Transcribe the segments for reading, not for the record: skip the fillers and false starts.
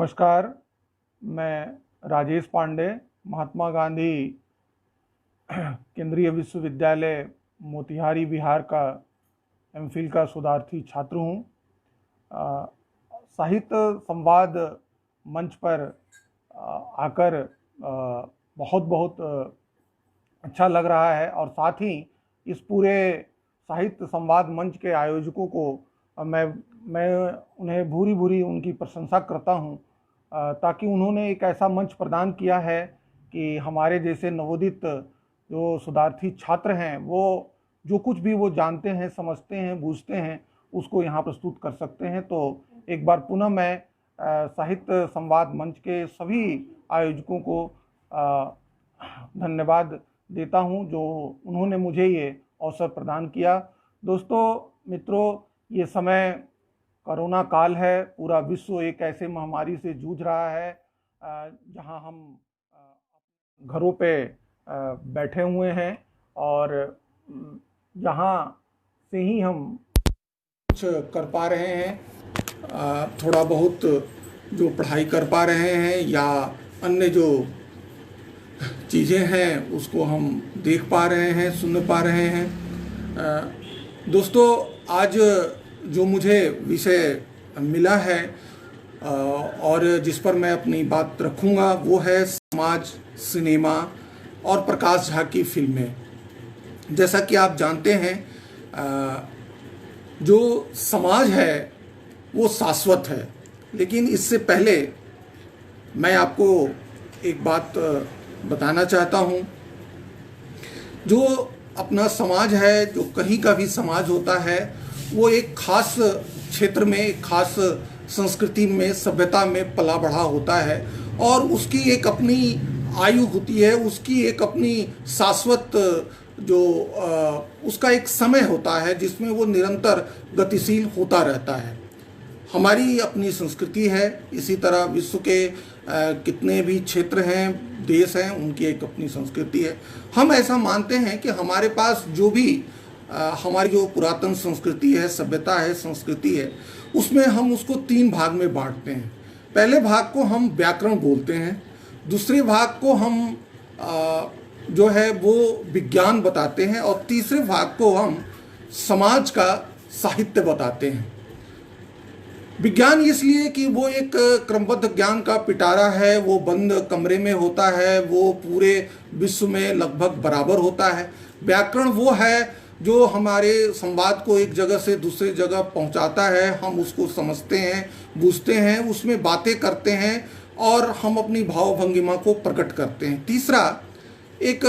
नमस्कार। मैं राजेश पांडे, महात्मा गांधी केंद्रीय विश्वविद्यालय मोतिहारी बिहार का एमफिल का शोधार्थी छात्र हूँ। साहित्य संवाद मंच पर आकर बहुत बहुत अच्छा लग रहा है और साथ ही इस पूरे साहित्य संवाद मंच के आयोजकों को मैं उन्हें भूरी भूरी उनकी प्रशंसा करता हूं, ताकि उन्होंने एक ऐसा मंच प्रदान किया है कि हमारे जैसे नवोदित जो शोधार्थी छात्र हैं वो जो कुछ भी वो जानते हैं, समझते हैं, बूझते हैं, उसको यहाँ प्रस्तुत कर सकते हैं। तो एक बार पुनः मैं साहित्य संवाद मंच के सभी आयोजकों को धन्यवाद देता हूं जो उन्होंने मुझे ये अवसर प्रदान किया। दोस्तों, मित्रों, ये समय कोरोना काल है। पूरा विश्व एक ऐसे महामारी से जूझ रहा है जहां हम घरों पे बैठे हुए हैं और जहां से ही हम कुछ कर पा रहे हैं, थोड़ा बहुत जो पढ़ाई कर पा रहे हैं या अन्य जो चीज़ें हैं उसको हम देख पा रहे हैं, सुन पा रहे हैं। दोस्तों, आज जो मुझे विषय मिला है और जिस पर मैं अपनी बात रखूँगा वो है समाज, सिनेमा और प्रकाश झा की फिल्में। जैसा कि आप जानते हैं, जो समाज है वो शाश्वत है, लेकिन इससे पहले मैं आपको एक बात बताना चाहता हूँ। जो अपना समाज है, जो कहीं का भी समाज होता है, वो एक खास क्षेत्र में, एक खास संस्कृति में, सभ्यता में पला बढ़ा होता है और उसकी एक अपनी आयु होती है, उसकी एक अपनी शाश्वत जो उसका एक समय होता है जिसमें वो निरंतर गतिशील होता रहता है। हमारी अपनी संस्कृति है, इसी तरह विश्व के कितने भी क्षेत्र हैं, देश हैं, उनकी एक अपनी संस्कृति है। हम ऐसा मानते हैं कि हमारे पास जो भी हमारी जो पुरातन संस्कृति है, सभ्यता है, संस्कृति है, उसमें हम उसको 3 भाग में बांटते हैं। पहले भाग को हम व्याकरण बोलते हैं, दूसरे भाग को हम जो है वो विज्ञान बताते हैं और तीसरे भाग को हम समाज का साहित्य बताते हैं। विज्ञान इसलिए कि वो एक क्रमबद्ध ज्ञान का पिटारा है, वो बंद कमरे में होता है, वो पूरे विश्व में लगभग बराबर होता है। व्याकरण वो है जो हमारे संवाद को एक जगह से दूसरी जगह पहुंचाता है, हम उसको समझते हैं, बूझते हैं, उसमें बातें करते हैं और हम अपनी भाव भंगिमा को प्रकट करते हैं। तीसरा, एक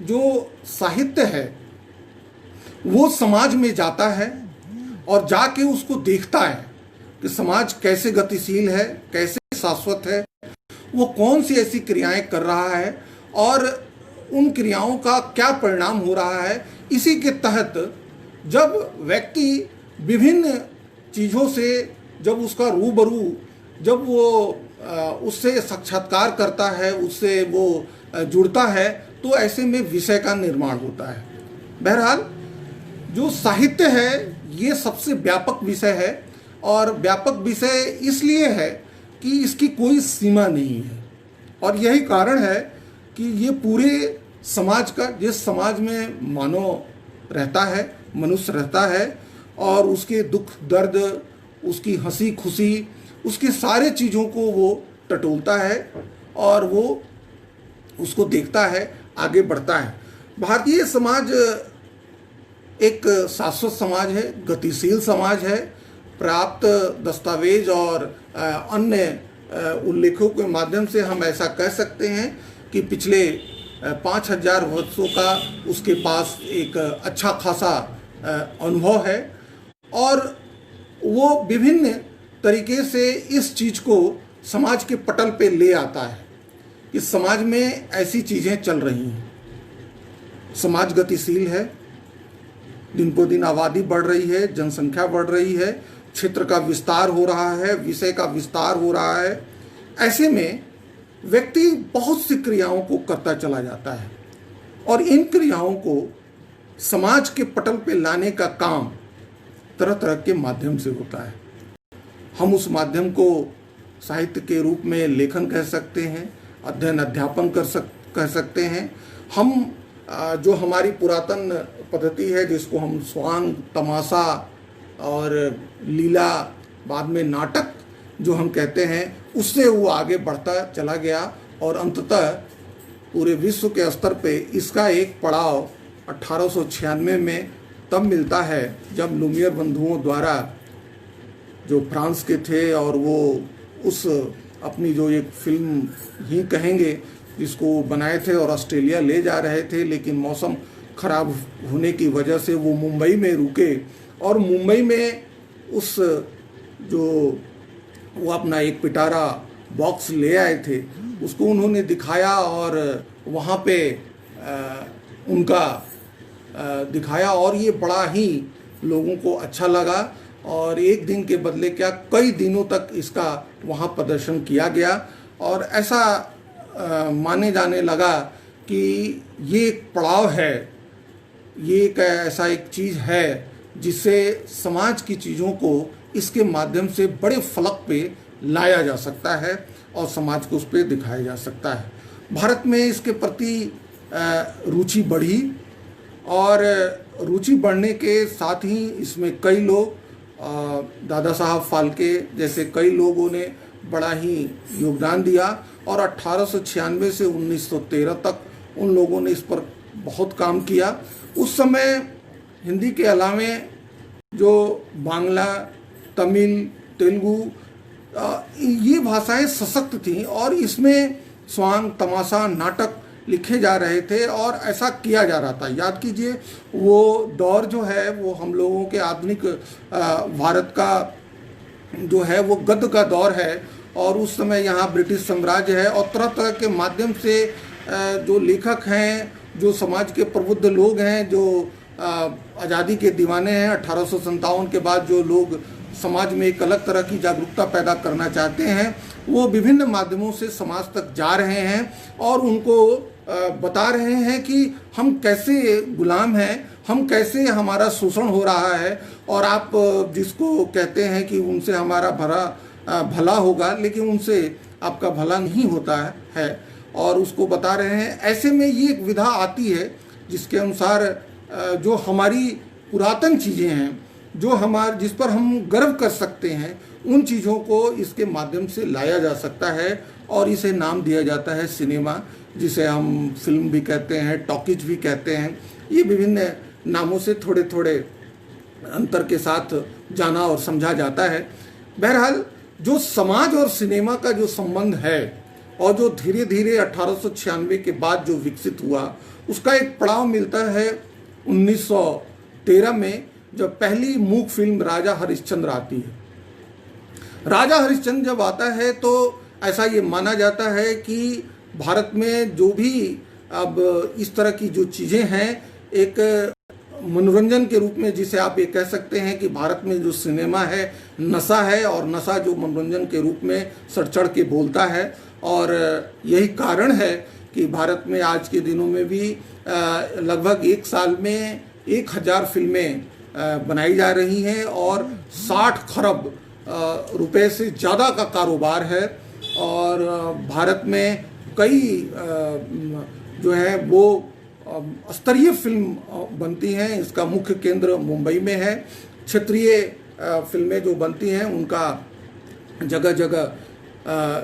जो साहित्य है वो समाज में जाता है और जाके उसको देखता है कि समाज कैसे गतिशील है, कैसे शाश्वत है, वो कौन सी ऐसी क्रियाएं कर रहा है और उन क्रियाओं का क्या परिणाम हो रहा है। इसी के तहत जब व्यक्ति विभिन्न चीज़ों से जब उसका रूबरू, जब वो उससे साक्षात्कार करता है, उससे वो जुड़ता है, तो ऐसे में विषय का निर्माण होता है। बहरहाल जो साहित्य है ये सबसे व्यापक विषय है और व्यापक विषय इसलिए है कि इसकी कोई सीमा नहीं है और यही कारण है कि ये पूरे समाज का, जिस समाज में मानव रहता है, मनुष्य रहता है और उसके दुख दर्द, उसकी हंसी खुशी, उसके सारे चीज़ों को वो टटोलता है और वो उसको देखता है, आगे बढ़ता है। भारतीय समाज एक शाश्वत समाज है, गतिशील समाज है। प्राप्त दस्तावेज और अन्य उल्लेखों के माध्यम से हम ऐसा कह सकते हैं कि पिछले 5000 वर्षों का उसके पास एक अच्छा खासा अनुभव है और वो विभिन्न तरीके से इस चीज़ को समाज के पटल पे ले आता है कि समाज में ऐसी चीज़ें चल रही हैं। समाज गतिशील है, दिन पर दिन आबादी बढ़ रही है, जनसंख्या बढ़ रही है, क्षेत्र का विस्तार हो रहा है, विषय का विस्तार हो रहा है। ऐसे में व्यक्ति बहुत सी क्रियाओं को करता चला जाता है और इन क्रियाओं को समाज के पटल पे लाने का काम तरह तरह के माध्यम से होता है। हम उस माध्यम को साहित्य के रूप में लेखन कह सकते हैं, अध्ययन अध्यापन कह सकते हैं। हम जो हमारी पुरातन पद्धति है जिसको हम स्वांग, तमाशा और लीला, बाद में नाटक जो हम कहते हैं, उससे वो आगे बढ़ता चला गया और अंततः पूरे विश्व के स्तर पे इसका एक पड़ाव 1896 में तब मिलता है जब लुमियर बंधुओं द्वारा, जो फ्रांस के थे और वो उस अपनी जो एक फिल्म ही कहेंगे जिसको बनाए थे और ऑस्ट्रेलिया ले जा रहे थे, लेकिन मौसम खराब होने की वजह से वो मुंबई में रुके और मुंबई में उस जो वो अपना एक पिटारा बॉक्स ले आए थे उसको उन्होंने दिखाया और वहाँ पे उनका दिखाया और ये बड़ा ही लोगों को अच्छा लगा और एक दिन के बदले क्या कई दिनों तक इसका वहाँ प्रदर्शन किया गया और ऐसा माने जाने लगा कि ये एक पड़ाव है, ये एक ऐसा एक चीज़ है जिससे समाज की चीज़ों को इसके माध्यम से बड़े फलक पे लाया जा सकता है और समाज को उस पर दिखाया जा सकता है। भारत में इसके प्रति रुचि बढ़ी और रुचि बढ़ने के साथ ही इसमें कई लोग, दादा साहब फाल्के जैसे कई लोगों ने बड़ा ही योगदान दिया और 1896 से 1913 तक उन लोगों ने इस पर बहुत काम किया। उस समय हिंदी के अलावे जो बांग्ला, तमिल, तेलुगु, ये भाषाएं सशक्त थीं और इसमें स्वांग, तमाशा, नाटक लिखे जा रहे थे और ऐसा किया जा रहा था। याद कीजिए वो दौर जो है वो हम लोगों के आधुनिक भारत का जो है वो गद्य का दौर है और उस समय यहाँ ब्रिटिश साम्राज्य है और तरह तरह के माध्यम से जो लेखक हैं, जो समाज के प्रबुद्ध लोग हैं, जो आज़ादी के दीवाने हैं, 1857 के बाद जो लोग समाज में एक अलग तरह की जागरूकता पैदा करना चाहते हैं, वो विभिन्न माध्यमों से समाज तक जा रहे हैं और उनको बता रहे हैं कि हम कैसे गुलाम हैं, हम कैसे हमारा शोषण हो रहा है और आप जिसको कहते हैं कि उनसे हमारा भला होगा, लेकिन उनसे आपका भला नहीं होता है और उसको बता रहे हैं। ऐसे में ये एक विधा आती है जिसके अनुसार जो हमारी पुरातन चीज़ें हैं, जो जिस पर हम गर्व कर सकते हैं, उन चीज़ों को इसके माध्यम से लाया जा सकता है और इसे नाम दिया जाता है सिनेमा, जिसे हम फिल्म भी कहते हैं, टॉकीज भी कहते हैं। ये विभिन्न नामों से थोड़े थोड़े अंतर के साथ जाना और समझा जाता है। बहरहाल जो समाज और सिनेमा का जो संबंध है और जो धीरे धीरे 1896 के बाद जो विकसित हुआ, उसका एक पड़ाव मिलता है 1913 में, जब पहली मूक फिल्म राजा हरिश्चंद्र आती है। राजा हरिश्चंद्र जब आता है तो ऐसा ये माना जाता है कि भारत में जो भी अब इस तरह की जो चीज़ें हैं, एक मनोरंजन के रूप में, जिसे आप ये कह सकते हैं कि भारत में जो सिनेमा है नशा है और नशा जो मनोरंजन के रूप में सर चढ़ के बोलता है और यही कारण है कि भारत में आज के दिनों में भी लगभग एक साल में 1000 फिल्में बनाई जा रही हैं और 60 खरब रुपए से ज़्यादा का कारोबार है और भारत में कई जो है वो स्तरीय फिल्म बनती हैं। इसका मुख्य केंद्र मुंबई में है। क्षेत्रीय फिल्में जो बनती हैं उनका जगह जगह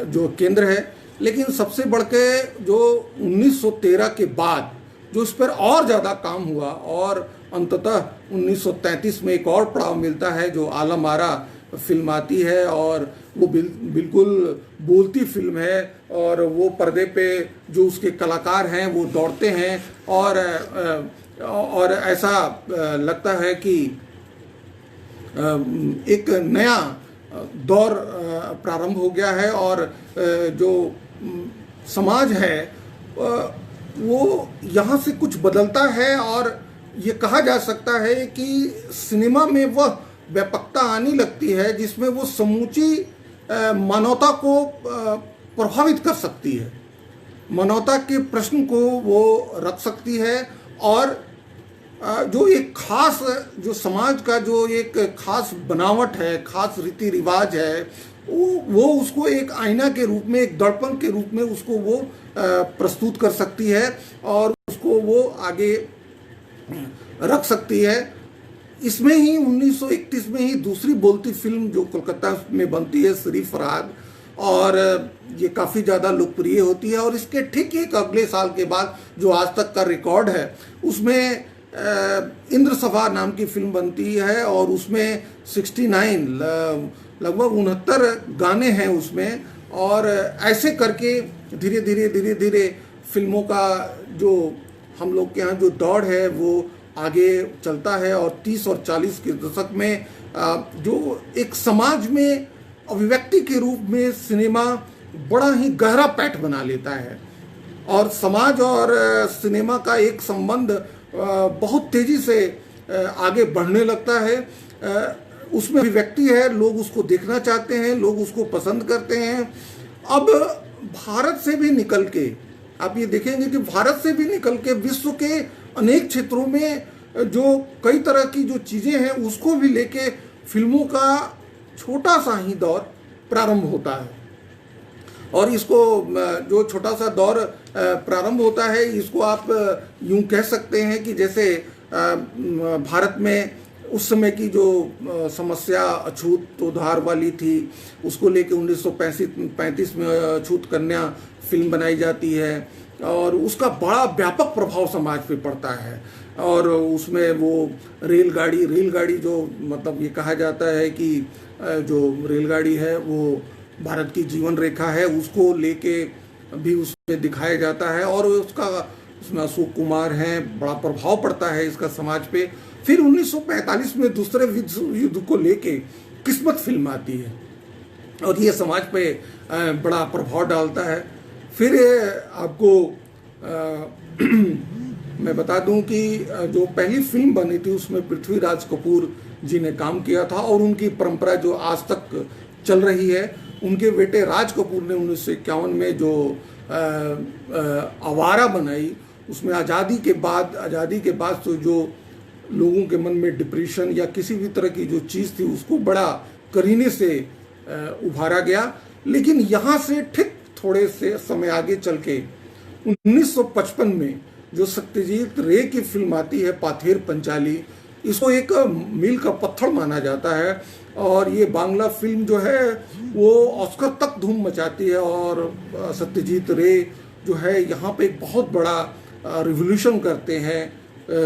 जो केंद्र है, लेकिन सबसे बढ़ के जो 1913 के बाद जो इस पर और ज़्यादा काम हुआ और अंततः 1933 में एक और पड़ाव मिलता है, जो आलम आरा फिल्म आती है और वो बिल्कुल बोलती फिल्म है और वो पर्दे पे जो उसके कलाकार हैं वो दौड़ते हैं और ऐसा लगता है कि एक नया दौर प्रारंभ हो गया है और जो समाज है वो यहाँ से कुछ बदलता है और ये कहा जा सकता है कि सिनेमा में वह व्यापकता आने लगती है जिसमें वो समूची मानवता को प्रभावित कर सकती है, मानवता के प्रश्न को वो रख सकती है और जो एक खास जो समाज का जो एक खास बनावट है, खास रीति रिवाज है, वो उसको एक आईना के रूप में, एक दर्पण के रूप में उसको वो प्रस्तुत कर सकती है और उसको वो आगे रख सकती है। इसमें ही 1931 में ही दूसरी बोलती फिल्म जो कोलकाता में बनती है, श्री फरहाद, और ये काफ़ी ज़्यादा लोकप्रिय होती है। और इसके ठीक एक अगले साल के बाद जो आज तक का रिकॉर्ड है, उसमें इंद्र सभा नाम की फिल्म बनती है और उसमें 69 लगभग 69 गाने हैं उसमें। और ऐसे करके धीरे धीरे फिल्मों का जो हम लोग के यहाँ जो दौड़ है वो आगे चलता है। और 30 और 40 के दशक में जो एक समाज में अभिव्यक्ति के रूप में सिनेमा बड़ा ही गहरा पैठ बना लेता है और समाज और सिनेमा का एक संबंध बहुत तेजी से आगे बढ़ने लगता है। उसमें अभिव्यक्ति है, लोग उसको देखना चाहते हैं, लोग उसको पसंद करते हैं। अब भारत से भी निकल के आप ये देखेंगे कि भारत से भी निकल के विश्व के अनेक क्षेत्रों में जो कई तरह की जो चीज़ें हैं उसको भी लेके फिल्मों का छोटा सा ही दौर प्रारंभ होता है। और इसको जो छोटा सा दौर प्रारंभ होता है, इसको आप यूं कह सकते हैं कि जैसे भारत में उस समय की जो समस्या अछूत उधार वाली थी, उसको लेके 1935 में अछूत कन्या फिल्म बनाई जाती है और उसका बड़ा व्यापक प्रभाव समाज पे पड़ता है। और उसमें वो रेलगाड़ी जो मतलब ये कहा जाता है कि जो रेलगाड़ी है वो भारत की जीवन रेखा है, उसको लेके भी उसमें दिखाया जाता है और उसमें अशोक कुमार हैं, बड़ा प्रभाव पड़ता है इसका समाज पे। फिर 1945 में दूसरे विश्व युद्ध को लेके किस्मत फिल्म आती है और ये समाज पे बड़ा प्रभाव डालता है। फिर आपको मैं बता दूं कि जो पहली फिल्म बनी थी उसमें पृथ्वीराज कपूर जी ने काम किया था और उनकी परंपरा जो आज तक चल रही है। उनके बेटे राज कपूर ने 1951 में जो आवारा बनाई, उसमें आज़ादी के बाद तो जो लोगों के मन में डिप्रेशन या किसी भी तरह की जो चीज़ थी उसको बड़ा करीने से उभारा गया। लेकिन यहाँ से ठीक थोड़े से समय आगे चल के 1955 में जो सत्यजीत रे की फिल्म आती है पाथेर पंचाली, इसको एक मील का पत्थर माना जाता है और ये बांग्ला फिल्म जो है वो ऑस्कर तक धूम मचाती है। और सत्यजीत रे जो है यहाँ पे एक बहुत बड़ा रिवोल्यूशन करते हैं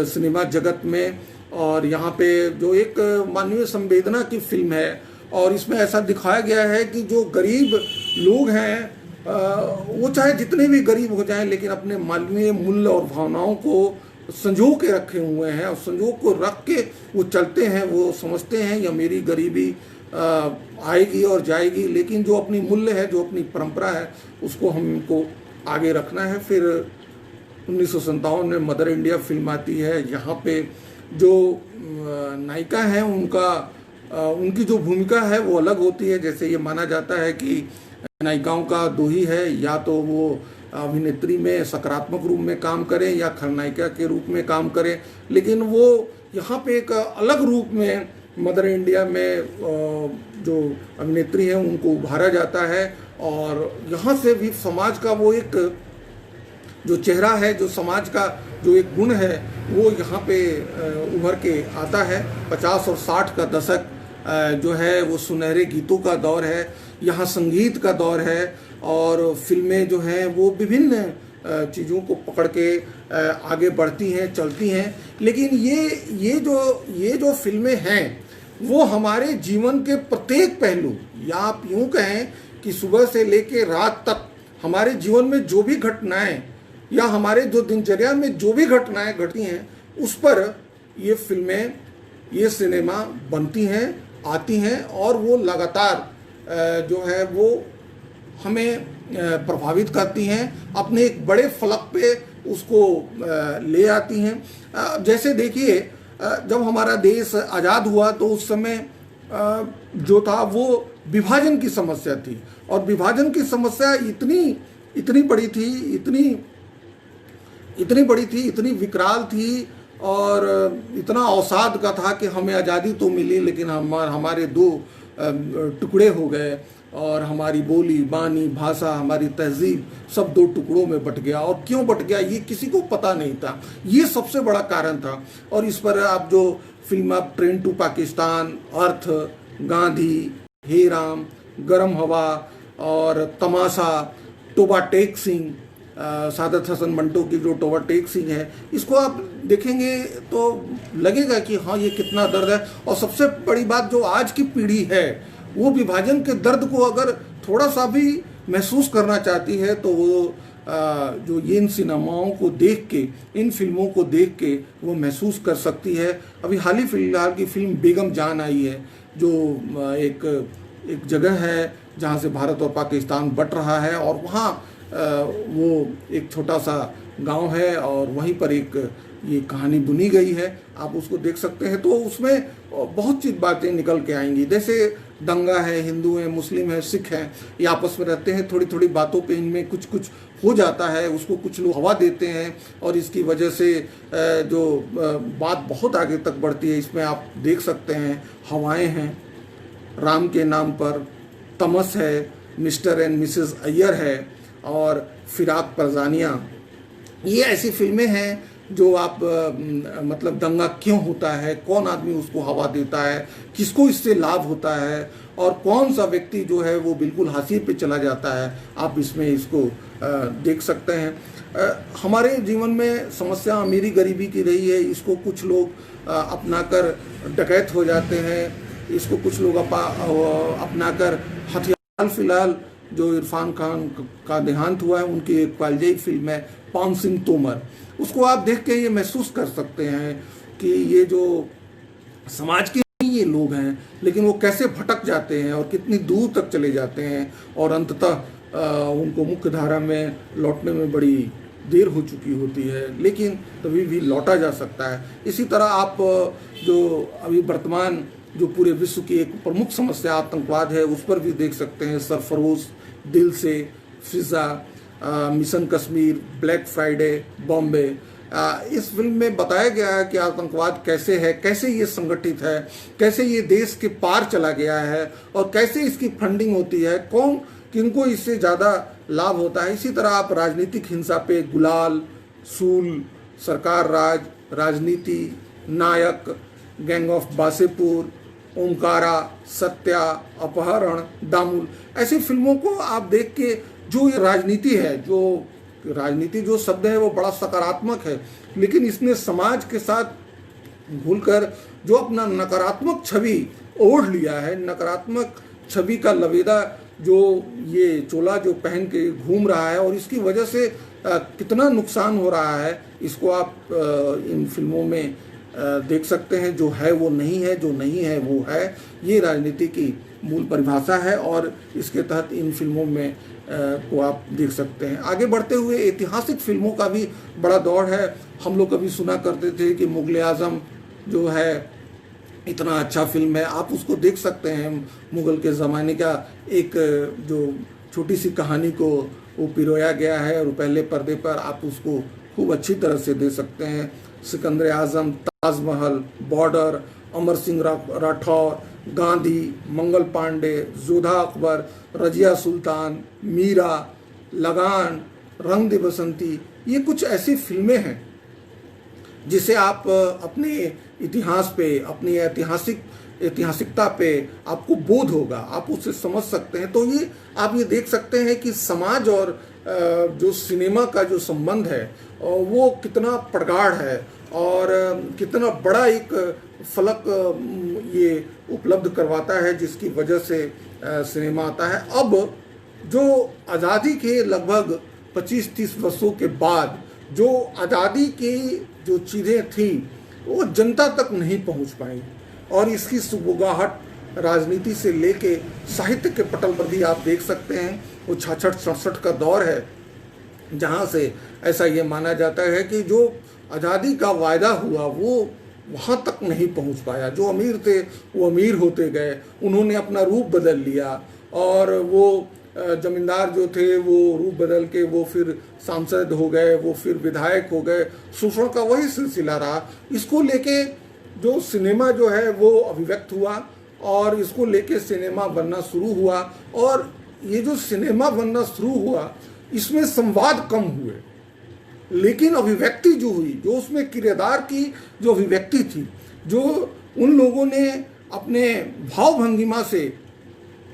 सिनेमा जगत में। और यहाँ पे जो एक मानवीय संवेदना की फिल्म है और इसमें ऐसा दिखाया गया है कि जो गरीब लोग हैं वो चाहे जितने भी गरीब हो जाएं लेकिन अपने मानवीय मूल्य और भावनाओं को संजो के रखे हुए हैं और संजो को रख के वो चलते हैं। वो समझते हैं या मेरी गरीबी आएगी और जाएगी, लेकिन जो अपनी मूल्य है, जो अपनी परंपरा है, उसको हमको आगे रखना है। फिर 1957 में मदर इंडिया फिल्म आती है। यहाँ पे जो नायिका हैं उनकी जो भूमिका है वो अलग होती है। जैसे ये माना जाता है कि नायिकाओं का दो ही है, या तो वो अभिनेत्री में सकारात्मक रूप में काम करें या खलनायिका के रूप में काम करें, लेकिन वो यहाँ पे एक अलग रूप में मदर इंडिया में जो अभिनेत्री हैं उनको उभारा जाता है। और यहाँ से भी समाज का वो एक जो चेहरा है, जो समाज का जो एक गुण है, वो यहाँ पे उभर के आता है। 50 और 60 का दशक जो है वो सुनहरे गीतों का दौर है, यहाँ संगीत का दौर है और फिल्में जो हैं वो विभिन्न चीज़ों को पकड़ के आगे बढ़ती हैं, चलती हैं। लेकिन ये जो फिल्में हैं वो हमारे जीवन के प्रत्येक पहलू, या आप यूँ कहें कि सुबह से लेकर रात तक हमारे जीवन में जो भी घटनाएं या हमारे जो दिनचर्या में जो भी घटनाएं घटती हैं उस पर ये फिल्में, ये सिनेमा बनती हैं, आती हैं और वो लगातार जो है वो हमें प्रभावित करती हैं, अपने एक बड़े फलक पे उसको ले आती हैं। जैसे देखिए, जब हमारा देश आज़ाद हुआ तो उस समय जो था वो विभाजन की समस्या थी और विभाजन की समस्या इतनी बड़ी थी, इतनी विकराल थी और इतना अवसाद का था कि हमें आज़ादी तो मिली लेकिन हमारे दो टुकड़े हो गए और हमारी बोली बानी भाषा हमारी तहजीब सब दो टुकड़ों में बट गया। और क्यों बट गया ये किसी को पता नहीं था, ये सबसे बड़ा कारण था। और इस पर आप जो फिल्म आप ट्रेन टू पाकिस्तान, अर्थ, गांधी, हे राम, गरम हवा और तमाशा, तोबा टेक सिंह, सादत हसन मंटो की जो तोबा टेक सिंह है, इसको आप देखेंगे तो लगेगा कि हाँ ये कितना दर्द है। और सबसे बड़ी बात जो आज की पीढ़ी है वो विभाजन के दर्द को अगर थोड़ा सा भी महसूस करना चाहती है तो वो जो ये इन सिनेमाओं को देख के, इन फिल्मों को देख के वो महसूस कर सकती है। अभी हाल ही फिलहाल की फिल्म बेगम जान आई है, जो एक जगह है जहाँ से भारत और पाकिस्तान बट रहा है, और वहाँ वो एक छोटा सा गांव है और वहीं पर एक ये कहानी बुनी गई है, आप उसको देख सकते हैं। तो उसमें बहुत सी बातें निकल के आएंगी, जैसे दंगा है, हिंदू हैं, मुस्लिम हैं, सिख हैं, ये आपस में रहते हैं, थोड़ी थोड़ी बातों पे इनमें कुछ कुछ हो जाता है, उसको कुछ लोग हवा देते हैं और इसकी वजह से जो बात बहुत आगे तक बढ़ती है। इसमें आप देख सकते हैं हवाएं हैं, राम के नाम पर, तमस है, मिस्टर एंड मिसेस अय्यर है और फिराक परजानियाँ, ये ऐसी फिल्में हैं जो आप मतलब दंगा क्यों होता है, कौन आदमी उसको हवा देता है, किसको इससे लाभ होता है और कौन सा व्यक्ति जो है वो बिल्कुल हाशिए पे चला जाता है, आप इसमें इसको देख सकते हैं। हमारे जीवन में समस्या अमीरी गरीबी की रही है, इसको कुछ लोग अपनाकर डकैत हो जाते हैं, इसको कुछ लोग अपनाकर हथियार। फिलहाल जो इरफान खान का देहांत हुआ है, उनकी एक कालजयी फिल्म है पान सिंह तोमर, उसको आप देख के ये महसूस कर सकते हैं कि ये जो समाज के ये लोग हैं लेकिन वो कैसे भटक जाते हैं और कितनी दूर तक चले जाते हैं और अंततः उनको मुख्य धारा में लौटने में बड़ी देर हो चुकी होती है, लेकिन तभी भी लौटा जा सकता है। इसी तरह आप जो अभी वर्तमान जो पूरे विश्व की एक प्रमुख समस्या आतंकवाद है, उस पर भी देख सकते हैं। Sarfarosh, Dil Se, Fiza, Mission Kashmir, Black Friday, Bombay, इस फिल्म में बताया गया है कि आतंकवाद कैसे है, कैसे ये संगठित है, कैसे ये देश के पार चला गया है और कैसे इसकी फंडिंग होती है, कौन किनको इससे ज़्यादा लाभ होता है। इसी तरह आप राजनीतिक हिंसा पे गुलाल, सूल, सरकार राज, राजनीति, नायक, गैंग ऑफ वासेपुर, ओमकारा, सत्या, अपहरण, दामुल, ऐसी फिल्मों को आप देख के जो ये राजनीति है, जो राजनीति जो शब्द है वो बड़ा सकारात्मक है, लेकिन इसने समाज के साथ भूलकर जो अपना नकारात्मक छवि ओढ़ लिया है, नकारात्मक छवि का लवेदा जो ये चोला जो पहन के घूम रहा है और इसकी वजह से कितना नुकसान हो रहा है, इसको आप इन फिल्मों में देख सकते हैं। जो है वो नहीं है, जो नहीं है वो है, ये राजनीति की मूल परिभाषा है और इसके तहत इन फिल्मों में को आप देख सकते हैं। आगे बढ़ते हुए ऐतिहासिक फिल्मों का भी बड़ा दौर है। हम लोग कभी सुना करते थे कि मुगल आजम जो है इतना अच्छा फिल्म है, आप उसको देख सकते हैं। मुगल के ज़माने का एक जो छोटी सी कहानी को वो पिरोया गया है और पहले पर्दे पर आप उसको खूब अच्छी तरह से देख सकते हैं। सिकंदर आजम, ताजमहल, बॉर्डर, अमर सिंह राठौर, गांधी, मंगल पांडे, जोधा अकबर, रजिया सुल्तान, मीरा, लगान, रंग दे बसंती, ये कुछ ऐसी फिल्में हैं जिसे आप अपने इतिहास पे, अपनी ऐतिहासिकता पे आपको बोध होगा, आप उसे समझ सकते हैं। तो ये आप ये देख सकते हैं कि समाज और जो सिनेमा का जो संबंध है वो कितना प्रगाढ़ है और कितना बड़ा एक फलक ये उपलब्ध करवाता है, जिसकी वजह से सिनेमा आता है। अब जो आज़ादी के लगभग 25-30 वर्षों के बाद जो आज़ादी की जो चीज़ें थी वो जनता तक नहीं पहुंच पाई और इसकी सुगबुगाहट राजनीति से लेके साहित्य के पटल पर भी आप देख सकते हैं। वो 66-67 का दौर है जहां से ऐसा ये माना जाता है कि जो आज़ादी का वायदा हुआ वो वहाँ तक नहीं पहुँच पाया। जो अमीर थे वो अमीर होते गए, उन्होंने अपना रूप बदल लिया और वो जमींदार जो थे वो रूप बदल के वो फिर सांसद हो गए, वो फिर विधायक हो गए, शोषण का वही सिलसिला रहा। इसको लेके जो सिनेमा जो है वो अभिव्यक्त हुआ और इसको लेके सिनेमा बनना शुरू हुआ। और ये जो सिनेमा बनना शुरू हुआ इसमें संवाद कम हुए, लेकिन अभिव्यक्ति जो हुई, जो उसमें किरदार की जो अभिव्यक्ति थी, जो उन लोगों ने अपने भाव भंगिमा से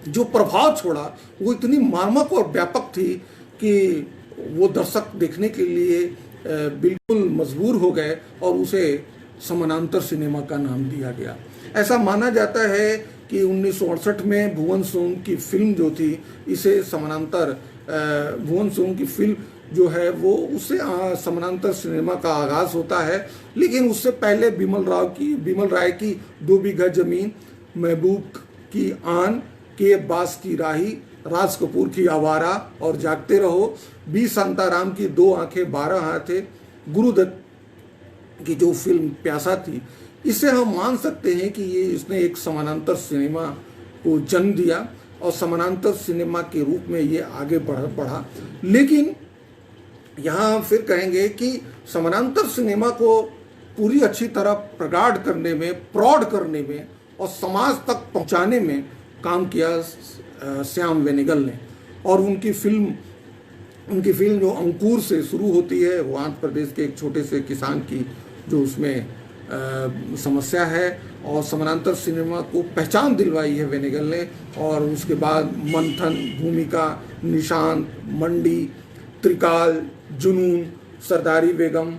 जो प्रभाव छोड़ा, वो इतनी मार्मक और व्यापक थी कि वो दर्शक देखने के लिए बिल्कुल मजबूर हो गए और उसे समानांतर सिनेमा का नाम दिया गया। ऐसा माना जाता है कि 1968 में भुवन सोम की फिल्म जो थी, इसे समानांतर भुवन सोम की फिल्म जो है वो उससे समानांतर सिनेमा का आगाज होता है। लेकिन उससे पहले बिमल राय की 2 बीघा जमीन, महबूब की आन, के बास की राही, राज कपूर की आवारा और जागते रहो, बी शांताराम की 2 आंखें 12 हाथ, गुरुदत्त की जो फिल्म प्यासा थी, इसे हम मान सकते हैं कि ये इसने एक समानांतर सिनेमा को जन्म दिया और समानांतर सिनेमा के रूप में ये आगे बढ़ा। लेकिन यहाँ हम फिर कहेंगे कि समानांतर सिनेमा को पूरी अच्छी तरह प्रगाढ़ करने में, प्रौढ़ करने में और समाज तक पहुँचाने में काम किया श्याम बेनेगल ने। और उनकी फिल्म जो अंकुर से शुरू होती है, वो आंध्र प्रदेश के एक छोटे से किसान की जो उसमें समस्या है, और समानांतर सिनेमा को पहचान दिलवाई है बेनेगल ने। और उसके बाद मंथन, भूमिका, निशान, मंडी, त्रिकाल, जुनून, सरदारी बेगम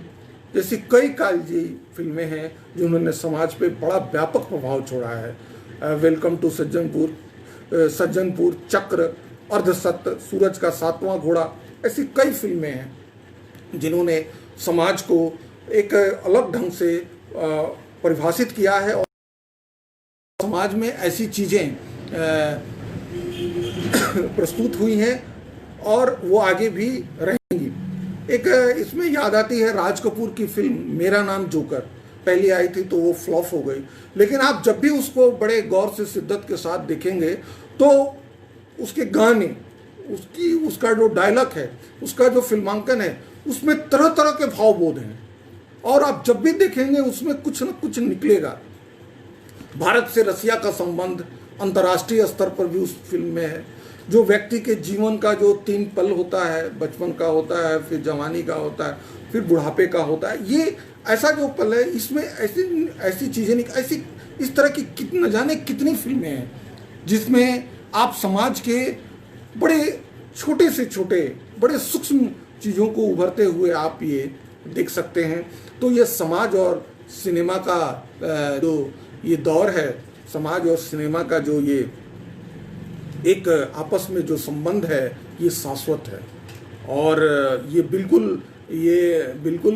जैसी कई कालजी फिल्में हैं जिन्होंने समाज पे बड़ा व्यापक प्रभाव छोड़ा है। वेलकम टू सज्जनपुर, चक्र, अर्धसत्य, सूरज का 7वां घोड़ा, ऐसी कई फिल्में हैं जिन्होंने समाज को एक अलग ढंग से परिभाषित किया है और समाज में ऐसी चीज़ें प्रस्तुत हुई हैं और वो आगे भी रहेंगी। एक इसमें याद आती है राज कपूर की फिल्म मेरा नाम जोकर, पहली आई थी तो वो फ्लॉप हो गई, लेकिन आप जब भी उसको बड़े गौर से शिद्दत के साथ देखेंगे तो उसके गाने, उसका जो डायलॉग है, उसका जो फिल्मांकन है, उसमें तरह तरह के भावबोध हैं और आप जब भी देखेंगे उसमें कुछ न कुछ निकलेगा। भारत से रसिया का संबंध अंतर्राष्ट्रीय स्तर पर भी उस फिल्म में है। जो व्यक्ति के जीवन का जो 3 पल होता है, बचपन का होता है, फिर जवानी का होता है, फिर बुढ़ापे का होता है, ये ऐसा जो पल है, इसमें ऐसी चीज़ें ऐसी इस तरह की न जाने कितनी फिल्में हैं जिसमें आप समाज के बड़े छोटे से छोटे, बड़े सूक्ष्म चीज़ों को उभरते हुए आप ये देख सकते हैं। तो ये समाज और सिनेमा का जो ये दौर है, समाज और सिनेमा का जो ये एक आपस में जो संबंध है, ये शाश्वत है और ये बिल्कुल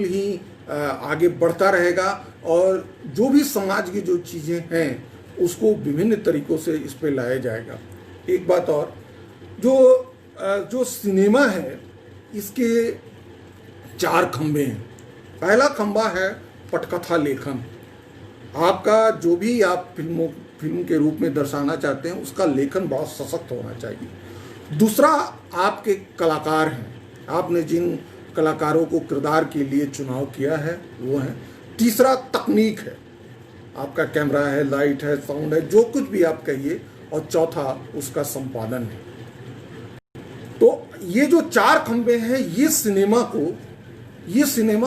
ही आगे बढ़ता रहेगा। और जो भी समाज की जो चीज़ें हैं उसको विभिन्न तरीक़ों से इस पे लाया जाएगा। एक बात और, जो सिनेमा है इसके 4 खंभे हैं। पहला खंभा है पटकथा लेखन। आपका जो भी आप फिल्म के रूप में दर्शाना चाहते हैं उसका लेखन बहुत सशक्त होना चाहिए। दूसरा आपके कलाकार हैं, आपने जिन कलाकारों को किरदार के लिए चुनाव किया है वो हैं। तीसरा तकनीक है, आपका कैमरा है, लाइट है, साउंड है, जो कुछ भी आप कहिए। और चौथा उसका संपादन है। तो ये जो 4 खंभे हैं ये सिनेमा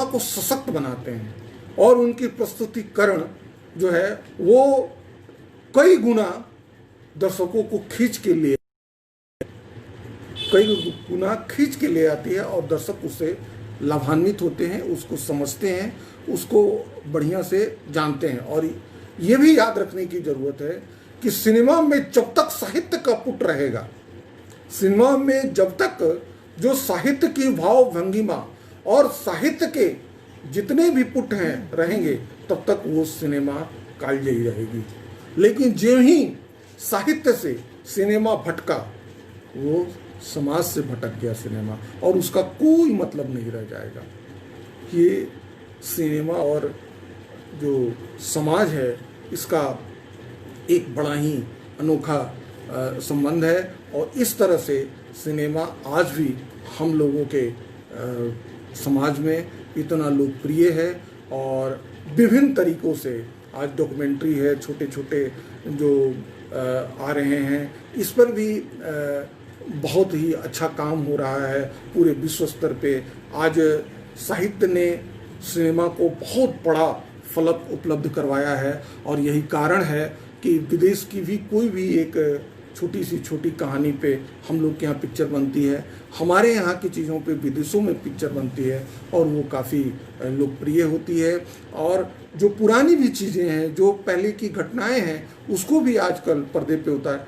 को सशक्त बनाते हैं और उनकी प्रस्तुतिकरण जो है वो कई गुना दर्शकों को खींच के ले आती है और दर्शक उससे लाभान्वित होते हैं, उसको समझते हैं, उसको बढ़िया से जानते हैं। और ये भी याद रखने की ज़रूरत है कि सिनेमा में जब तक साहित्य का पुट रहेगा, सिनेमा में जब तक जो साहित्य की भाव भंगिमा और साहित्य के जितने भी पुट हैं रहेंगे, तब तक वो सिनेमा कालजयी रहेगी। लेकिन जो ही साहित्य से सिनेमा भटका, वो समाज से भटक गया सिनेमा और उसका कोई मतलब नहीं रह जाएगा। ये सिनेमा और जो समाज है इसका एक बड़ा ही अनोखा संबंध है और इस तरह से सिनेमा आज भी हम लोगों के समाज में इतना लोकप्रिय है और विभिन्न तरीक़ों से आज डॉक्यूमेंट्री है, छोटे छोटे जो आ रहे हैं, इस पर भी बहुत ही अच्छा काम हो रहा है पूरे विश्व स्तर पे। आज साहित्य ने सिनेमा को बहुत बड़ा फलक उपलब्ध करवाया है और यही कारण है कि विदेश की भी कोई भी एक छोटी सी छोटी कहानी पे हम लोग के यहाँ पिक्चर बनती है, हमारे यहाँ की चीज़ों पे विदेशों में पिक्चर बनती है और वो काफ़ी लोकप्रिय होती है। और जो पुरानी भी चीज़ें हैं, जो पहले की घटनाएं हैं, उसको भी आजकल पर्दे पे होता है।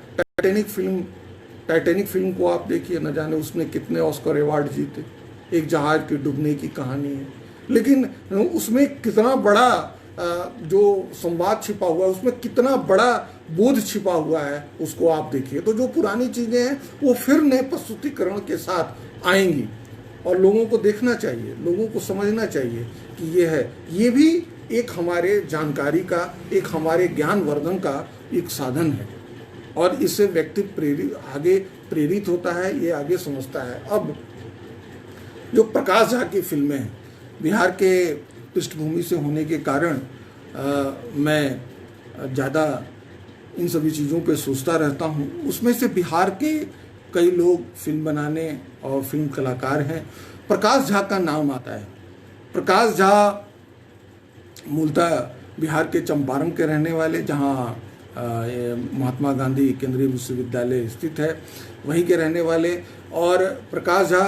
टाइटैनिक फिल्म को आप देखिए, न जाने उसने कितने ऑस्कर अवार्ड जीते। एक जहाज के डूबने की कहानी है, लेकिन उसमें कितना बड़ा जो संवाद छिपा हुआ है, उसमें कितना बड़ा बोध छिपा हुआ है, उसको आप देखिए। तो जो पुरानी चीज़ें हैं वो फिर नए प्रस्तुतिकरण के साथ आएंगी और लोगों को देखना चाहिए, लोगों को समझना चाहिए कि ये है, ये भी एक हमारे जानकारी का, एक हमारे ज्ञानवर्धन का एक साधन है और इससे व्यक्ति आगे प्रेरित होता है, ये आगे समझता है। अब जो प्रकाश झा की फिल्में हैं, बिहार के पृष्ठभूमि से होने के कारण मैं ज़्यादा इन सभी चीज़ों पे सोचता रहता हूँ। उसमें से बिहार के कई लोग फिल्म बनाने और फिल्म कलाकार हैं। प्रकाश झा का नाम आता है। प्रकाश झा मूलतः बिहार के चंपारण के रहने वाले, जहाँ महात्मा गांधी केंद्रीय विश्वविद्यालय स्थित है, वहीं के रहने वाले। और प्रकाश झा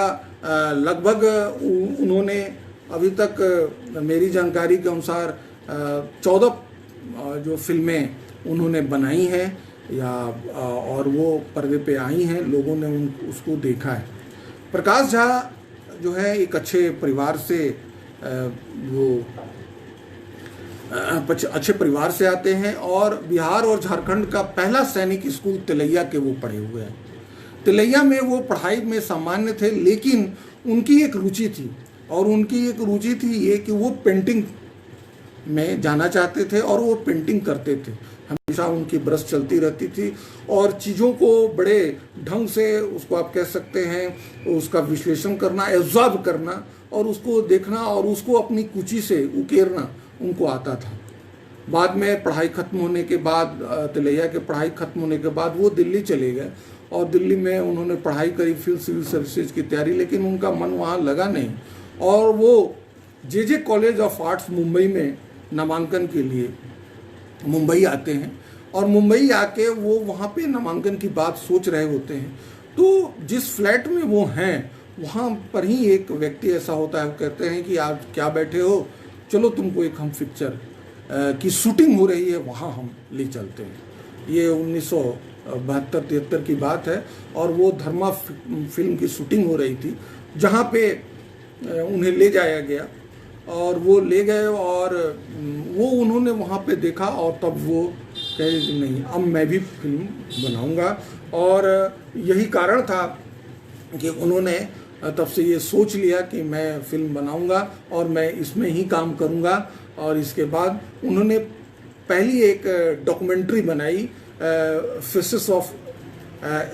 लगभग उन्होंने अभी तक मेरी जानकारी के अनुसार 14 जो फिल्में उन्होंने बनाई हैं या और वो पर्दे पे आई हैं, लोगों ने उसको देखा है। प्रकाश झा जो है एक अच्छे परिवार से अच्छे परिवार से आते हैं और बिहार और झारखंड का पहला सैनिक स्कूल तिलैया के वो पढ़े हुए हैं। तिलैया में वो पढ़ाई में सामान्य थे, लेकिन उनकी एक रुचि थी और उनकी एक रुचि थी ये कि वो पेंटिंग में जाना चाहते थे और वो पेंटिंग करते थे। हमेशा उनकी ब्रश चलती रहती थी और चीज़ों को बड़े ढंग से, उसको आप कह सकते हैं, उसका विश्लेषण करना, एब्जॉर्ब करना और उसको देखना और उसको अपनी कुची से उकेरना उनको आता था। बाद में पढ़ाई खत्म होने के बाद, तिलैया के पढ़ाई खत्म होने के बाद वो दिल्ली चले गए और दिल्ली में उन्होंने पढ़ाई करी, फिर सिविल सर्विसेज की तैयारी, लेकिन उनका मन वहाँ लगा नहीं और वो जे कॉलेज ऑफ आर्ट्स मुंबई में नामांकन के लिए मुंबई आते हैं और मुंबई आके वो वहाँ पे नामांकन की बात सोच रहे होते हैं। तो जिस फ्लैट में वो हैं वहाँ पर ही एक व्यक्ति ऐसा होता है, वो कहते हैं कि आप क्या बैठे हो, चलो तुमको एक हम पिक्चर की शूटिंग हो रही है, वहाँ हम ले चलते हैं। ये 1972-73 की बात है और वो धर्मा फिल्म की शूटिंग हो रही थी, जहाँ पे उन्हें ले जाया गया और वो ले गए और वो उन्होंने वहाँ पे देखा और तब वो कहे कि नहीं, अब मैं भी फिल्म बनाऊंगा। और यही कारण था कि उन्होंने तब से ये सोच लिया कि मैं फिल्म बनाऊंगा और मैं इसमें ही काम करूंगा। और इसके बाद उन्होंने पहली एक डॉक्यूमेंट्री बनाई, फेसेस ऑफ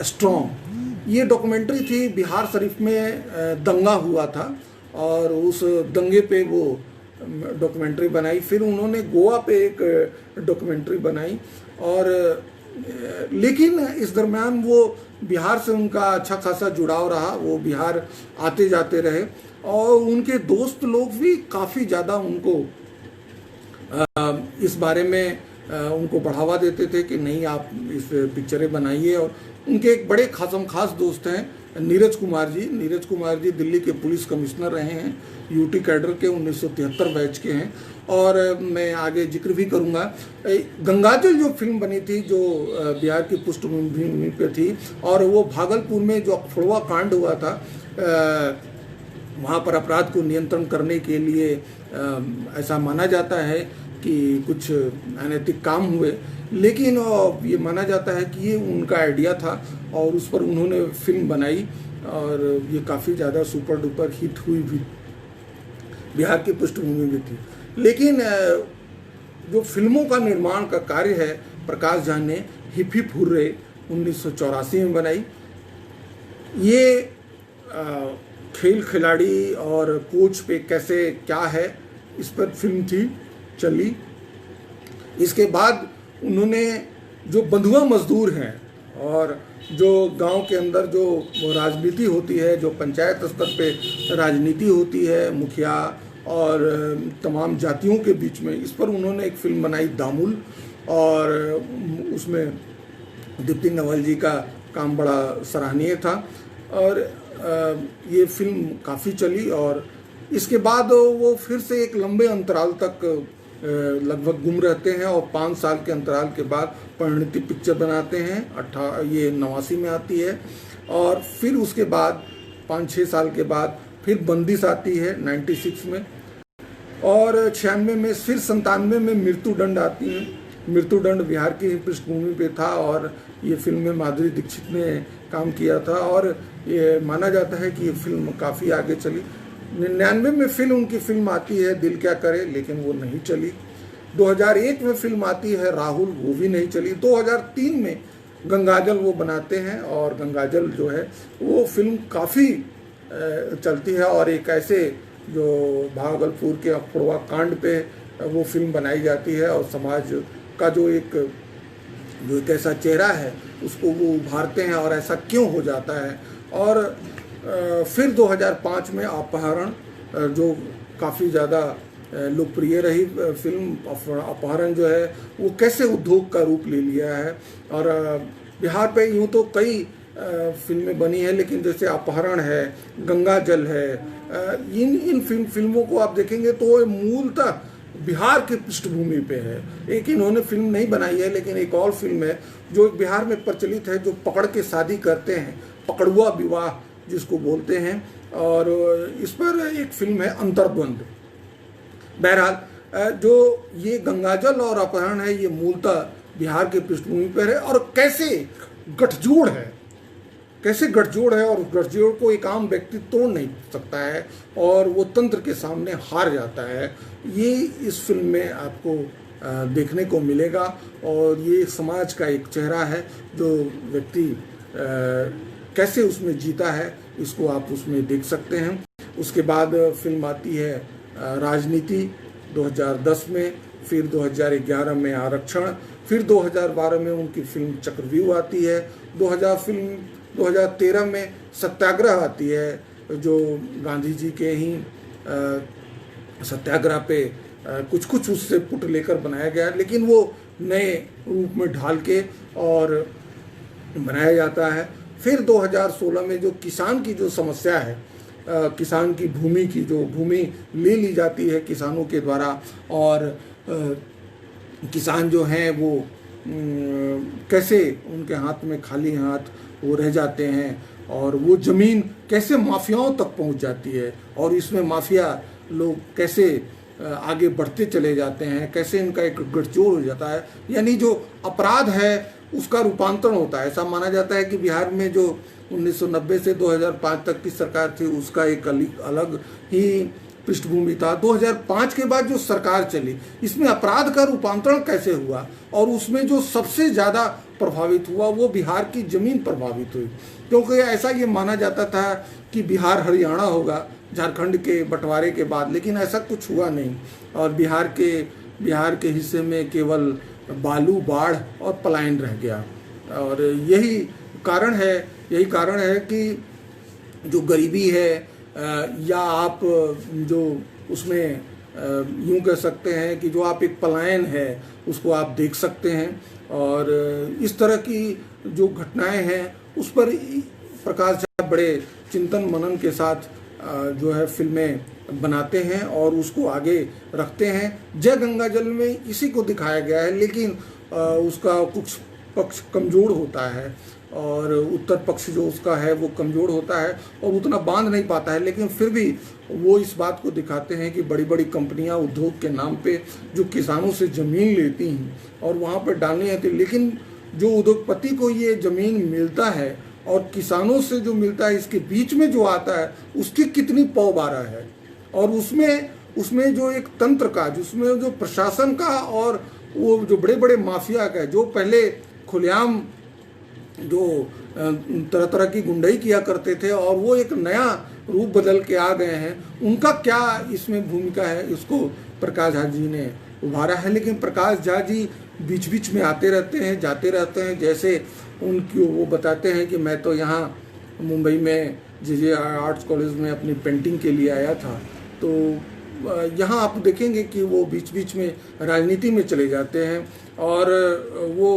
स्ट्रॉन्ग। ये डॉक्यूमेंट्री थी, बिहार शरीफ में दंगा हुआ था और उस दंगे पे वो डॉक्यूमेंट्री बनाई। फिर उन्होंने गोवा पे एक डॉक्यूमेंट्री बनाई और लेकिन इस दरम्यान वो बिहार से उनका अच्छा खासा जुड़ाव रहा, वो बिहार आते जाते रहे और उनके दोस्त लोग भी काफ़ी ज़्यादा उनको इस बारे में उनको बढ़ावा देते थे कि नहीं, आप इस पिक्चरें बनाइए। और उनके एक बड़े खास दोस्त हैं नीरज कुमार जी दिल्ली के पुलिस कमिश्नर रहे हैं, यूटी कैडर के, 1973 बैच के हैं। और मैं आगे जिक्र भी करूंगा, गंगाजल जो फिल्म बनी थी जो बिहार की पृष्ठभूमि पे थी और वो भागलपुर में जो अखफड़वा कांड हुआ था, वहाँ पर अपराध को नियंत्रण करने के लिए ऐसा माना जाता है कि कुछ अनैतिक काम हुए, लेकिन ये माना जाता है कि ये उनका आइडिया था और उस पर उन्होंने फिल्म बनाई और ये काफ़ी ज़्यादा सुपर डुपर हिट हुई भी, बिहार की पृष्ठभूमि में थी। लेकिन जो फिल्मों का निर्माण का कार्य है, प्रकाश झा ने हिप हिप हुर्रे 1984 में बनाई। ये खेल खिलाड़ी और कोच पे कैसे क्या है, इस पर फिल्म थी, चली। इसके बाद उन्होंने जो बंधुआ मजदूर हैं और जो गांव के अंदर जो राजनीति होती है, जो पंचायत स्तर पे राजनीति होती है, मुखिया और तमाम जातियों के बीच में, इस पर उन्होंने एक फिल्म बनाई दामुल, और उसमें दीप्ति नवल जी का काम बड़ा सराहनीय था। और ये फिल्म काफ़ी चली और इसके बाद वो फिर से एक लंबे अंतराल तक लगभग गुम रहते हैं और 5 साल के अंतराल के बाद परिणति पिक्चर बनाते हैं। ये 89 में आती है और फिर उसके बाद 5-6 साल के बाद फिर बंदिश आती है 96 में, और 96 में फिर 97 में मृत्युदंड आती है। मृत्युदंड बिहार की पृष्ठभूमि पे था और ये फिल्म में माधुरी दीक्षित ने काम किया था और ये माना जाता है कि ये फिल्म काफ़ी आगे चली। 99 में फिर उनकी फिल्म आती है दिल क्या करे, लेकिन वो नहीं चली। 2001 में फिल्म आती है राहुल, वो भी नहीं चली। 2003 में गंगाजल वो बनाते हैं और गंगाजल जो है वो फिल्म काफ़ी चलती है और एक ऐसे जो भागलपुर के अखोड़वा कांड पे वो फिल्म बनाई जाती है और समाज का जो एक ऐसा चेहरा है उसको वो उभारते हैं और ऐसा क्यों हो जाता है। और फिर 2005 में अपहरण, जो काफ़ी ज़्यादा लोकप्रिय रही फिल्म। अपहरण जो है वो कैसे उद्योग का रूप ले लिया है और बिहार पे यूँ तो कई फिल्में बनी हैं, लेकिन जैसे अपहरण है, गंगाजल है, इन फिल्मों को आप देखेंगे तो मूलतः बिहार की पृष्ठभूमि पे है। एक इन्होंने फिल्म नहीं बनाई है, लेकिन एक और फिल्म है जो बिहार में प्रचलित है, जो पकड़ के शादी करते हैं, पकड़ुआ विवाह जिसको बोलते हैं, और इस पर एक फिल्म है अंतर्द्वंद। बहरहाल जो ये गंगाजल और अपहरण है ये मूलतः बिहार के पृष्ठभूमि पर है और कैसे गठजोड़ है, और गठजोड़ को एक आम व्यक्ति तोड़ नहीं सकता है और वो तंत्र के सामने हार जाता है। ये इस फिल्म में आपको देखने को मिलेगा और ये समाज का एक चेहरा है जो व्यक्ति कैसे उसमें जीता है, इसको आप उसमें देख सकते हैं। उसके बाद फिल्म आती है राजनीति 2010 में, फिर 2011 में आरक्षण, फिर 2012 में उनकी फिल्म चक्रव्यूह आती है। 2013 में सत्याग्रह आती है, जो गांधी जी के ही सत्याग्रह पे कुछ उससे पुट लेकर बनाया गया, लेकिन वो नए रूप में ढाल के और बनाया जाता है। फिर 2016 में जो किसान की जो समस्या है, किसान की भूमि ले ली जाती है किसानों के द्वारा और किसान जो हैं वो कैसे उनके हाथ में खाली हाथ वो रह जाते हैं और वो ज़मीन कैसे माफियाओं तक पहुंच जाती है और इसमें माफिया लोग कैसे आगे बढ़ते चले जाते हैं, कैसे इनका एक गठजोड़ हो जाता है, यानी जो अपराध है उसका रूपांतरण होता है। ऐसा माना जाता है कि बिहार में जो 1990 से 2005 तक की सरकार थी उसका एक अलग ही पृष्ठभूमि था। 2005 के बाद जो सरकार चली इसमें अपराध का रूपांतरण कैसे हुआ और उसमें जो सबसे ज़्यादा प्रभावित हुआ वो बिहार की ज़मीन प्रभावित हुई, क्योंकि ऐसा ये माना जाता था कि बिहार हरियाणा होगा झारखंड के बंटवारे के बाद, लेकिन ऐसा कुछ हुआ नहीं और बिहार के हिस्से में केवल बालू, बाढ़ और पलायन रह गया। और यही कारण है कि जो गरीबी है या आप जो उसमें यूँ कह सकते हैं कि जो आप एक पलायन है उसको आप देख सकते हैं और इस तरह की जो घटनाएं हैं उस पर प्रकाश झा बड़े चिंतन मनन के साथ जो है फिल्में बनाते हैं और उसको आगे रखते हैं। जय गंगाजल में इसी को दिखाया गया है, लेकिन उसका कुछ पक्ष कमज़ोर होता है और उत्तर पक्ष जो उसका है वो कमज़ोर होता है और उतना बांध नहीं पाता है, लेकिन फिर भी वो इस बात को दिखाते हैं कि बड़ी बड़ी कंपनियां उद्योग के नाम पे जो किसानों से ज़मीन लेती हैं और वहाँ पर डालनी आती है, लेकिन जो उद्योगपति को ये ज़मीन मिलता है और किसानों से जो मिलता है इसके बीच में जो आता है उसकी कितनी पौबारा है और उसमें जो एक तंत्र का, जिसमें जो प्रशासन का और वो जो बड़े बड़े माफिया का जो पहले खुलेआम जो तरह तरह की गुंडाई किया करते थे और वो एक नया रूप बदल के आ गए हैं, उनका क्या इसमें भूमिका है, इसको प्रकाश झा जी ने उभारा है। लेकिन प्रकाश झा जी बीच बीच में आते रहते हैं, जाते रहते हैं। जैसे उनकी वो बताते हैं कि मैं तो यहाँ मुंबई में जे आर्ट्स कॉलेज में अपनी पेंटिंग के लिए आया था। तो यहाँ आप देखेंगे कि वो बीच बीच में राजनीति में चले जाते हैं और वो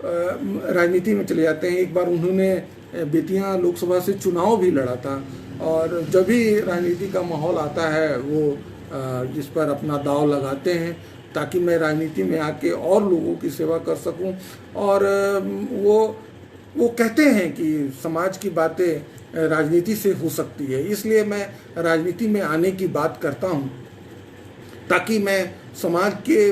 राजनीति में चले जाते हैं। एक बार उन्होंने बेतिया लोकसभा से चुनाव भी लड़ा था और जब भी राजनीति का माहौल आता है वो इस पर अपना दांव लगाते हैं ताकि मैं राजनीति में आके और लोगों की सेवा कर सकूं। और वो कहते हैं कि समाज की बातें राजनीति से हो सकती है, इसलिए मैं राजनीति में आने की बात करता हूं ताकि मैं समाज के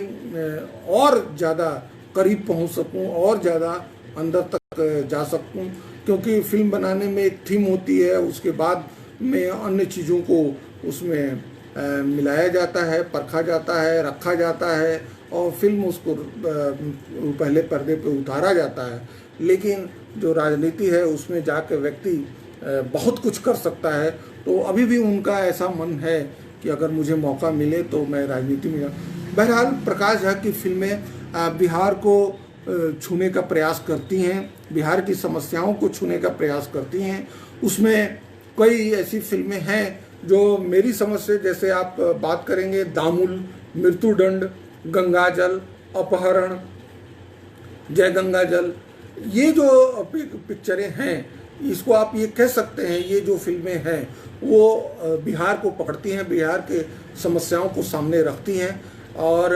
और ज़्यादा करीब पहुंच सकूं और ज़्यादा अंदर तक जा सकूं। क्योंकि फिल्म बनाने में एक थीम होती है, उसके बाद में अन्य चीज़ों को उसमें मिलाया जाता है, परखा जाता है, रखा जाता है और फिल्म उसको पहले पर्दे पे उतारा जाता है। लेकिन जो राजनीति है उसमें जाकर व्यक्ति बहुत कुछ कर सकता है। तो अभी भी उनका ऐसा मन है कि अगर मुझे मौका मिले तो मैं राजनीति में जाऊँ। बहरहाल प्रकाश झा की फिल्में बिहार को छूने का प्रयास करती हैं, बिहार की समस्याओं को छूने का प्रयास करती हैं। उसमें कई ऐसी फिल्में हैं जो मेरी समझ से, जैसे आप बात करेंगे दामुल, मृत्युदंड, गंगाजल, अपहरण, जय गंगाजल, ये जो पिक्चरें हैं इसको आप ये कह सकते हैं, ये जो फिल्में हैं वो बिहार को पकड़ती हैं, बिहार के समस्याओं को सामने रखती हैं और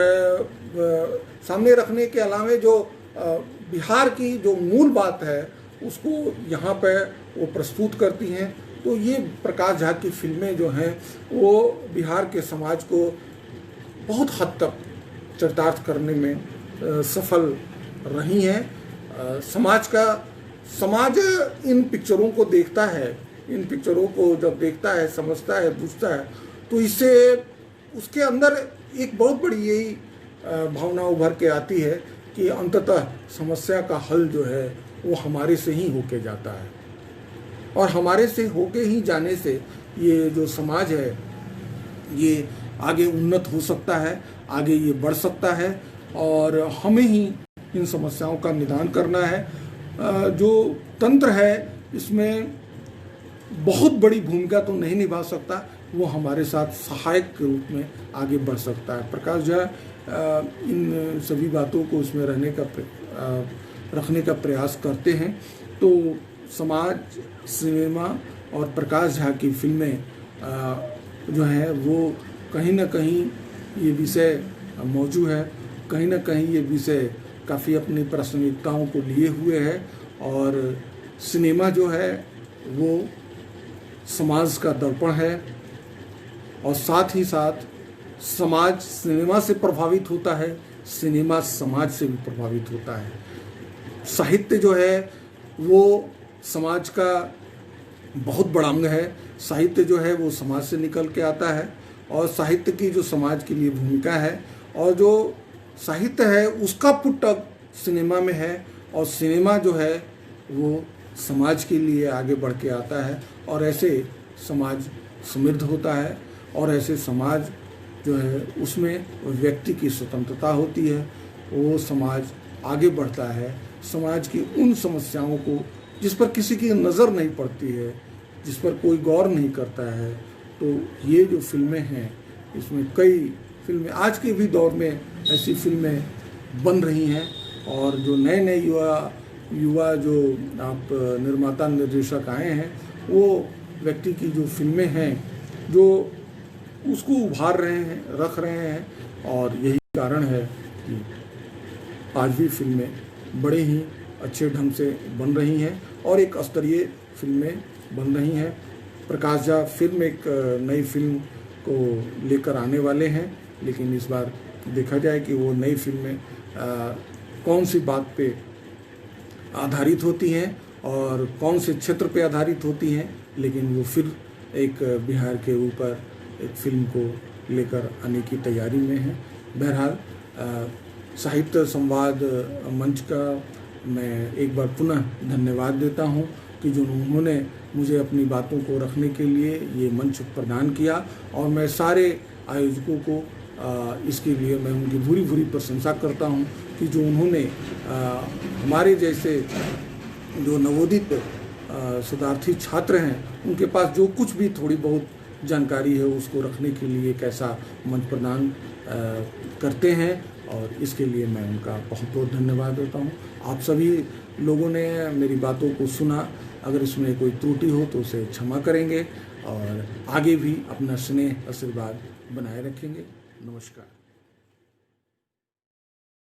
सामने रखने के अलावा जो बिहार की जो मूल बात है उसको यहाँ पे वो प्रस्तुत करती हैं। तो ये प्रकाश झा की फिल्में जो हैं वो बिहार के समाज को बहुत हद तक चरितार्थ करने में सफल रही हैं। समाज इन पिक्चरों को देखता है, इन पिक्चरों को जब देखता है, समझता है, बुझता है, तो इससे उसके अंदर एक बहुत बड़ी यही भावना उभर के आती है कि अंततः समस्या का हल जो है वो हमारे से ही होके जाता है और हमारे से होके ही जाने से ये जो समाज है ये आगे उन्नत हो सकता है, आगे ये बढ़ सकता है और हमें ही इन समस्याओं का निदान करना है। जो तंत्र है इसमें बहुत बड़ी भूमिका तो नहीं निभा सकता, वो हमारे साथ सहायक के रूप में आगे बढ़ सकता है। प्रकाश झा इन सभी बातों को उसमें रखने का प्रयास करते हैं। तो समाज, सिनेमा और प्रकाश झा की फिल्में जो हैं वो कहीं ना कहीं ये विषय मौजूद है, कहीं ना कहीं ये विषय काफ़ी अपनी प्रासंगिकताओं को लिए हुए है और सिनेमा जो है वो समाज का दर्पण है और साथ ही साथ समाज सिनेमा से प्रभावित होता है, सिनेमा समाज से भी प्रभावित होता है। साहित्य जो है वो समाज का बहुत बड़ा अंग है, साहित्य जो है वो समाज से निकल के आता है और साहित्य की जो समाज के लिए भूमिका है और जो साहित्य है उसका पुटअप सिनेमा में है और सिनेमा जो है वो समाज के लिए आगे बढ़ के आता है और ऐसे समाज समृद्ध होता है और ऐसे समाज जो है उसमें व्यक्ति की स्वतंत्रता होती है, वो समाज आगे बढ़ता है। समाज की उन समस्याओं को जिस पर किसी की नज़र नहीं पड़ती है, जिस पर कोई गौर नहीं करता है, तो ये जो फिल्में हैं इसमें कई फिल्में आज के भी दौर में ऐसी फिल्में बन रही हैं और जो नए नए युवा जो आप निर्माता निर्देशक आए हैं वो व्यक्ति की जो फिल्में हैं जो उसको उभार रहे हैं, रख रहे हैं और यही कारण है कि आज भी फिल्में बड़े ही अच्छे ढंग से बन रही हैं और एक स्तरीय फिल्में बन रही हैं। प्रकाश झा फिल्म एक नई फिल्म को लेकर आने वाले हैं, लेकिन इस बार देखा जाए कि वो नई फिल्में कौन सी बात पे आधारित होती हैं और कौन से क्षेत्र पे आधारित होती हैं, लेकिन वो फिर एक बिहार के ऊपर एक फिल्म को लेकर आने की तैयारी में है। बहरहाल साहित्य संवाद मंच का मैं एक बार पुनः धन्यवाद देता हूं कि जो उन्होंने मुझे अपनी बातों को रखने के लिए ये मंच प्रदान किया और मैं सारे आयोजकों को इसके लिए मैं उनकी भूरी भूरी प्रशंसा करता हूं कि जो उन्होंने हमारे जैसे जो नवोदित शोधार्थी छात्र हैं उनके पास जो कुछ भी थोड़ी बहुत जानकारी है उसको रखने के लिए एक ऐसा मंच प्रदान करते हैं, और इसके लिए मैं उनका बहुत बहुत धन्यवाद देता हूं। आप सभी लोगों ने मेरी बातों को सुना, अगर इसमें कोई त्रुटि हो तो उसे क्षमा करेंगे और आगे भी अपना स्नेह आशीर्वाद बनाए रखेंगे। नमस्कार।